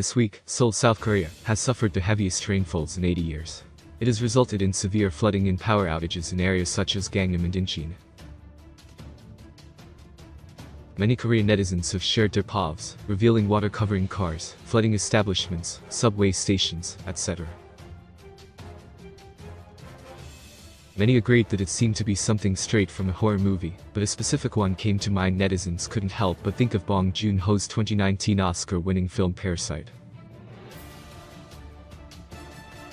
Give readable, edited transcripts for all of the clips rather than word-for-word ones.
This week, Seoul, South Korea, has suffered the heaviest rainfalls in 80 years. It has resulted in severe flooding and power outages in areas such as Gangnam and Incheon. Many Korean netizens have shared their POVs, revealing water covering cars, flooding establishments, subway stations, etc. Many agreed that it seemed to be something straight from a horror movie, but a specific one came to mind. Netizens couldn't help but think of Bong Joon-ho's 2019 Oscar-winning film Parasite.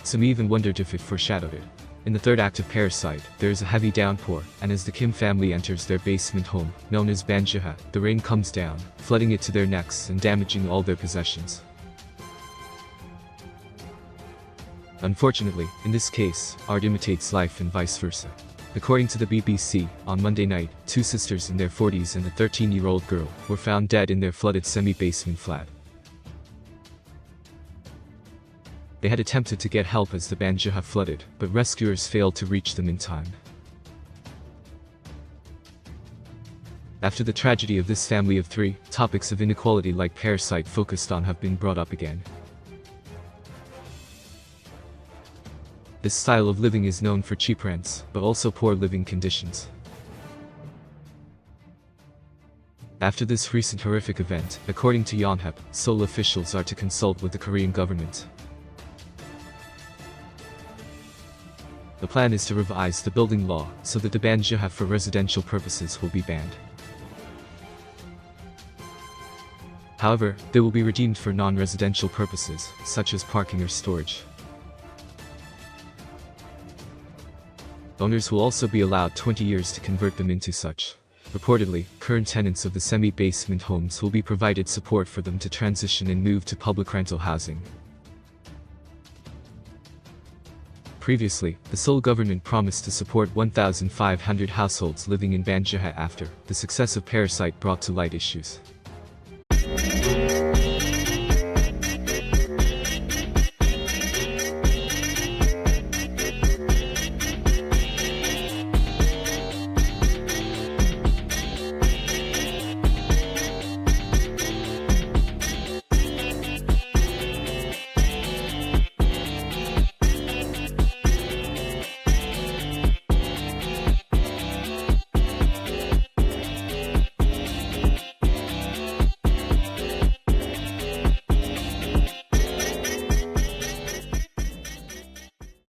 Some even wondered if it foreshadowed it. In the third act of Parasite, there is a heavy downpour, and as the Kim family enters their basement home, known as Banjuha, the rain comes down, flooding it to their necks and damaging all their possessions. Unfortunately, in this case, art imitates life and vice versa. According to the BBC, on Monday night, two sisters in their 40s and a 13-year-old girl were found dead in their flooded semi-basement flat. They had attempted to get help as the Banjuha flooded, but rescuers failed to reach them in time. After the tragedy of this family of three, topics of inequality like Parasite focused on have been brought up again. This style of living is known for cheap rents, but also poor living conditions. After this recent horrific event, according to Yonhap, Seoul officials are to consult with the Korean government. The plan is to revise the building law so that the Banjuha for residential purposes will be banned. However, they will be redeemed for non-residential purposes, such as parking or storage. Owners will also be allowed 20 years to convert them into such. Reportedly, current tenants of the semi-basement homes will be provided support for them to transition and move to public rental housing. Previously, the Seoul government promised to support 1,500 households living in Banjuha after the success of Parasite brought to light issues.